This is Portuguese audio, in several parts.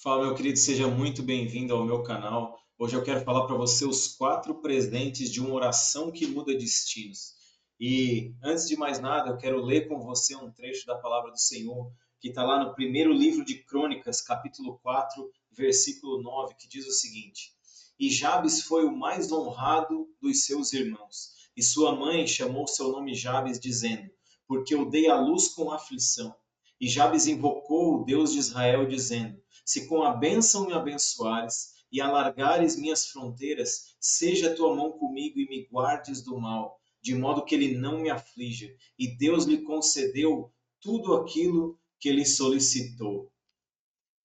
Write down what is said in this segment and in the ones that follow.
Fala, meu querido, seja muito bem-vindo ao meu canal. Hoje eu quero falar para você os 4 presentes de uma oração que muda destinos. E antes de mais nada, eu quero ler com você um trecho da palavra do Senhor, que está lá no primeiro livro de Crônicas, capítulo 4, versículo 9, que diz o seguinte: E Jabes foi o mais honrado dos seus irmãos, e sua mãe chamou seu nome Jabes, dizendo: Porque eu dei à luz com aflição. E Jabes invocou o Deus de Israel, dizendo: Se com a bênção me abençoares e alargares minhas fronteiras, seja a tua mão comigo e me guardes do mal, de modo que ele não me aflija. E Deus lhe concedeu tudo aquilo que ele solicitou.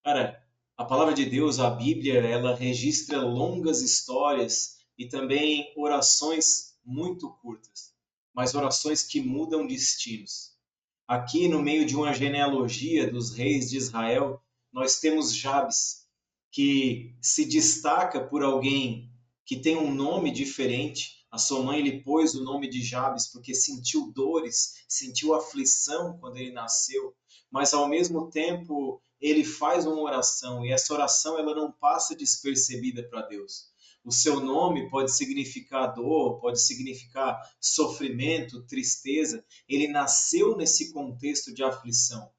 Cara, a palavra de Deus, a Bíblia, ela registra longas histórias e também orações muito curtas, mas orações que mudam destinos. Aqui, no meio de uma genealogia dos reis de Israel, nós temos Jabes, que se destaca por alguém que tem um nome diferente. A sua mãe lhe pôs o nome de Jabes porque sentiu dores, sentiu aflição quando ele nasceu, mas ao mesmo tempo ele faz uma oração e essa oração ela não passa despercebida para Deus. O seu nome pode significar dor, pode significar sofrimento, tristeza. Ele nasceu nesse contexto de aflição,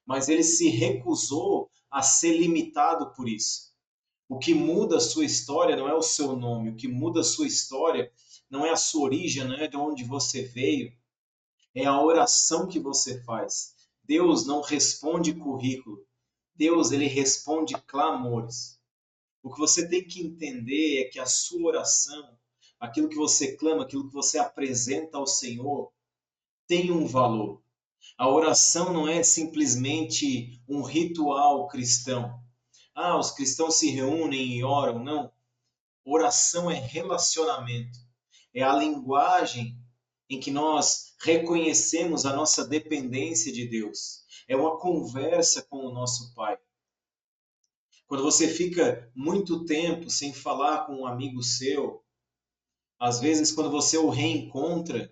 mas ele se recusou a ser limitado por isso. O que muda a sua história não é o seu nome, o que muda a sua história não é a sua origem, não é de onde você veio, é a oração que você faz. Deus não responde currículo, Deus ele responde clamores. O que você tem que entender é que a sua oração, aquilo que você clama, aquilo que você apresenta ao Senhor, tem um valor. A oração não é simplesmente um ritual cristão. Ah, os cristãos se reúnem e oram. Não. Oração é relacionamento. É a linguagem em que nós reconhecemos a nossa dependência de Deus. É uma conversa com o nosso Pai. Quando você fica muito tempo sem falar com um amigo seu, às vezes quando você o reencontra,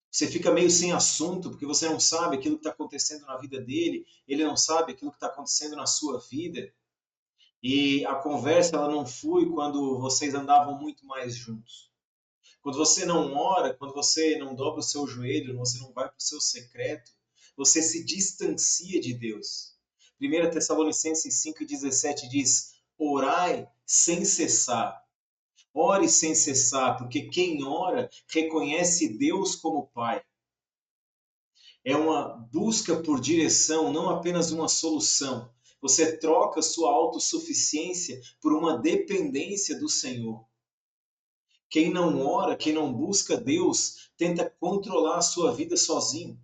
você fica meio sem assunto, porque você não sabe aquilo que está acontecendo na vida dele, ele não sabe aquilo que está acontecendo na sua vida. E a conversa ela não flui quando vocês andavam muito mais juntos. Quando você não ora, quando você não dobra o seu joelho, você não vai para o seu secreto, você se distancia de Deus. 1 Tessalonicenses 5,17 diz: Orai sem cessar. Ore sem cessar, porque quem ora reconhece Deus como Pai. É uma busca por direção, não apenas uma solução. Você troca sua autossuficiência por uma dependência do Senhor. Quem não ora, quem não busca Deus, tenta controlar a sua vida sozinho.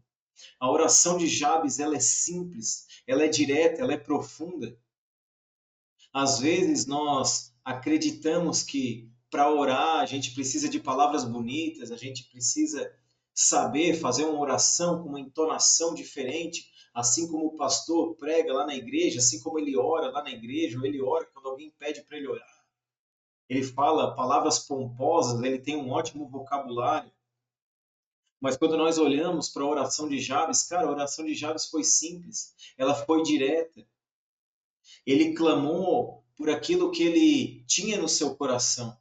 A oração de Jabes, ela é simples, ela é direta, ela é profunda. Às vezes nós acreditamos que para orar a gente precisa de palavras bonitas, a gente precisa saber fazer uma oração com uma entonação diferente, assim como o pastor prega lá na igreja, assim como ele ora lá na igreja, ou ele ora quando alguém pede para ele orar. Ele fala palavras pomposas, ele tem um ótimo vocabulário. Mas quando nós olhamos para a oração de Jabes, cara, a oração de Jabes foi simples, ela foi direta. Ele clamou por aquilo que ele tinha no seu coração,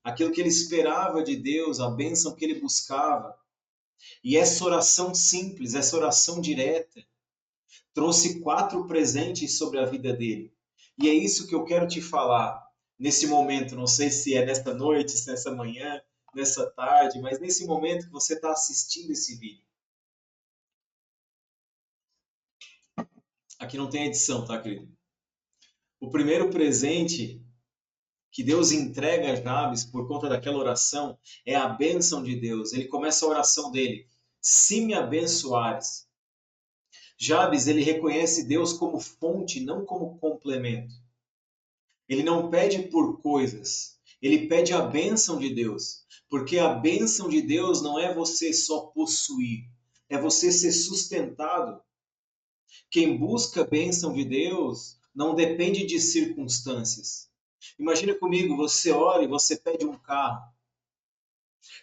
aquilo que ele esperava de Deus, a bênção que ele buscava. E essa oração simples, essa oração direta, trouxe 4 presentes sobre a vida dele. E é isso que eu quero te falar nesse momento. Não sei se é nesta noite, se é nessa manhã, nessa tarde, mas nesse momento que você está assistindo esse vídeo. Aqui não tem edição, tá, querido? O primeiro presente que Deus entrega a Jabes por conta daquela oração é a bênção de Deus. Ele começa a oração dele: se me abençoares. Jabes, ele reconhece Deus como fonte, não como complemento. Ele não pede por coisas, ele pede a bênção de Deus. Porque a bênção de Deus não é você só possuir, é você ser sustentado. Quem busca a bênção de Deus não depende de circunstâncias. Imagina comigo, você ora e você pede um carro.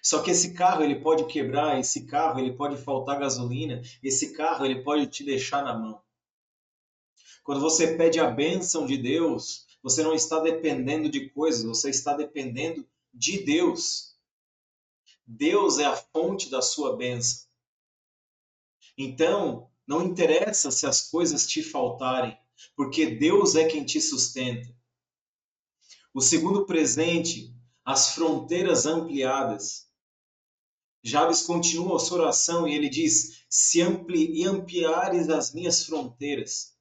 Só que esse carro ele pode quebrar, esse carro ele pode faltar gasolina, esse carro ele pode te deixar na mão. Quando você pede a bênção de Deus, você não está dependendo de coisas, você está dependendo de Deus. Deus é a fonte da sua bênção. Então, não interessa se as coisas te faltarem, porque Deus é quem te sustenta. O segundo presente, as fronteiras ampliadas. Jabes continua a sua oração e ele diz: se ampliares as minhas fronteiras.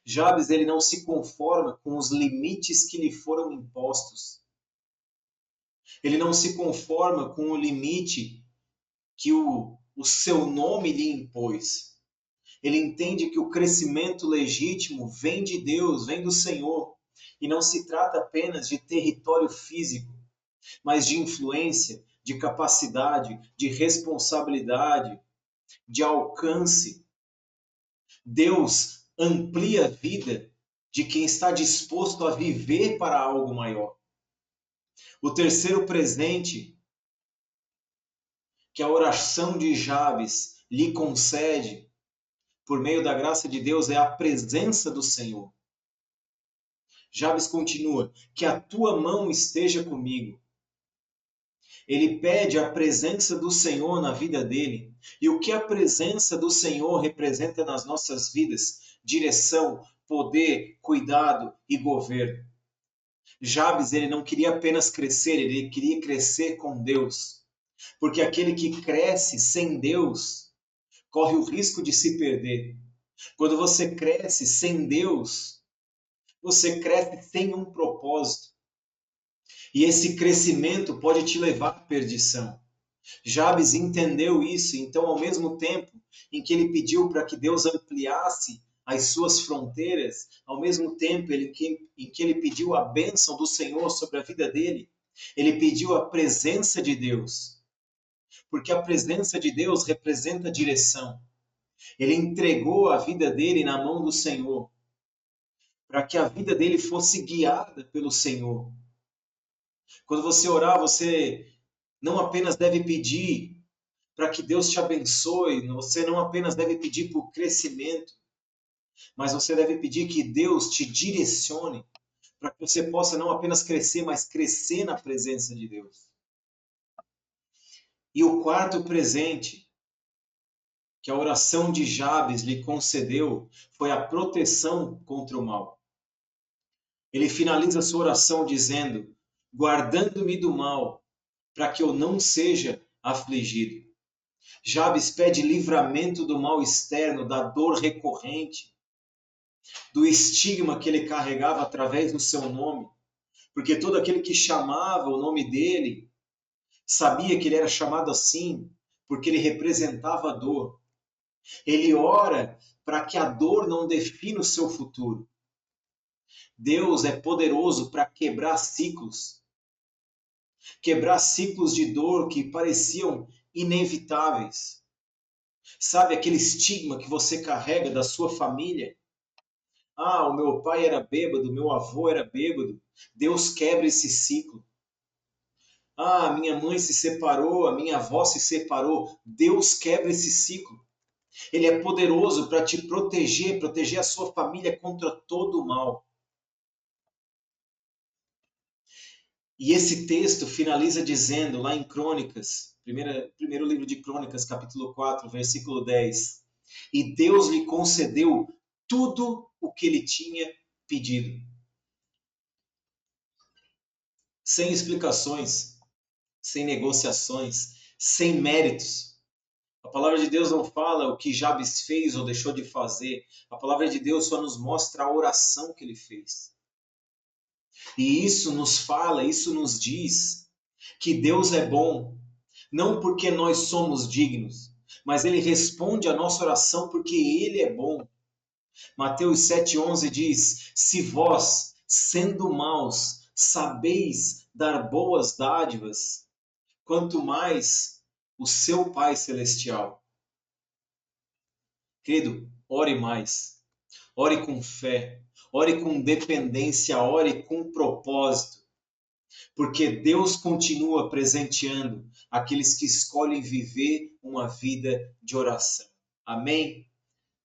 Jabes, ele não se conforma com os limites que lhe foram impostos. Ele não se conforma com o limite que o seu nome lhe impôs. Ele entende que o crescimento legítimo vem de Deus, vem do Senhor. E não se trata apenas de território físico, mas de influência, de capacidade, de responsabilidade, de alcance. Deus amplia a vida de quem está disposto a viver para algo maior. O terceiro presente que a oração de Jabes lhe concede, por meio da graça de Deus, é a presença do Senhor. Jabes continua: que a tua mão esteja comigo. Ele pede a presença do Senhor na vida dele. E o que a presença do Senhor representa nas nossas vidas? Direção, poder, cuidado e governo. Jabes, ele não queria apenas crescer, ele queria crescer com Deus. Porque aquele que cresce sem Deus corre o risco de se perder. Quando você cresce sem Deus, você cresce sem um propósito. E esse crescimento pode te levar à perdição. Jabes entendeu isso, então, ao mesmo tempo em que ele pediu para que Deus ampliasse as suas fronteiras, ao mesmo tempo em que ele pediu a bênção do Senhor sobre a vida dele, ele pediu a presença de Deus. Porque a presença de Deus representa direção. Ele entregou a vida dele na mão do Senhor, para que a vida dele fosse guiada pelo Senhor. Quando você orar, você não apenas deve pedir para que Deus te abençoe, você não apenas deve pedir por crescimento, mas você deve pedir que Deus te direcione para que você possa não apenas crescer, mas crescer na presença de Deus. E o quarto presente que a oração de Jabes lhe concedeu foi a proteção contra o mal. Ele finaliza sua oração dizendo: guardando-me do mal, para que eu não seja afligido. Jabes pede livramento do mal externo, da dor recorrente, do estigma que ele carregava através do seu nome, porque todo aquele que chamava o nome dele sabia que ele era chamado assim, porque ele representava a dor. Ele ora para que a dor não defina o seu futuro. Deus é poderoso para quebrar ciclos de dor que pareciam inevitáveis. Sabe aquele estigma que você carrega da sua família? Ah, o meu pai era bêbado, meu avô era bêbado. Deus quebra esse ciclo. Ah, minha mãe se separou, a minha avó se separou. Deus quebra esse ciclo. Ele é poderoso para te proteger, proteger a sua família contra todo o mal. E esse texto finaliza dizendo, lá em Crônicas, primeiro livro de Crônicas, capítulo 4, versículo 10. E Deus lhe concedeu tudo o que ele tinha pedido. Sem explicações, sem negociações, sem méritos. A palavra de Deus não fala o que Jabes fez ou deixou de fazer. A palavra de Deus só nos mostra a oração que ele fez. E isso nos fala, isso nos diz que Deus é bom, não porque nós somos dignos, mas Ele responde a nossa oração porque Ele é bom. Mateus 7,11 diz: se vós, sendo maus, sabeis dar boas dádivas, quanto mais o seu Pai Celestial. Querido, ore mais, ore com fé, ore com dependência, ore com propósito. Porque Deus continua presenteando aqueles que escolhem viver uma vida de oração. Amém?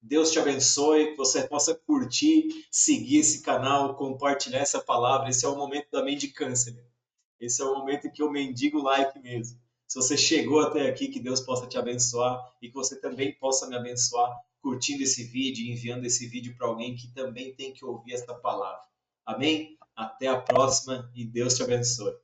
Deus te abençoe, que você possa curtir, seguir esse canal, compartilhar essa palavra. Esse é o momento da mendicância. Esse é o momento em que eu mendigo like mesmo. Se você chegou até aqui, que Deus possa te abençoar e que você também possa me abençoar curtindo esse vídeo e enviando esse vídeo para alguém que também tem que ouvir essa palavra. Amém? Até a próxima e Deus te abençoe.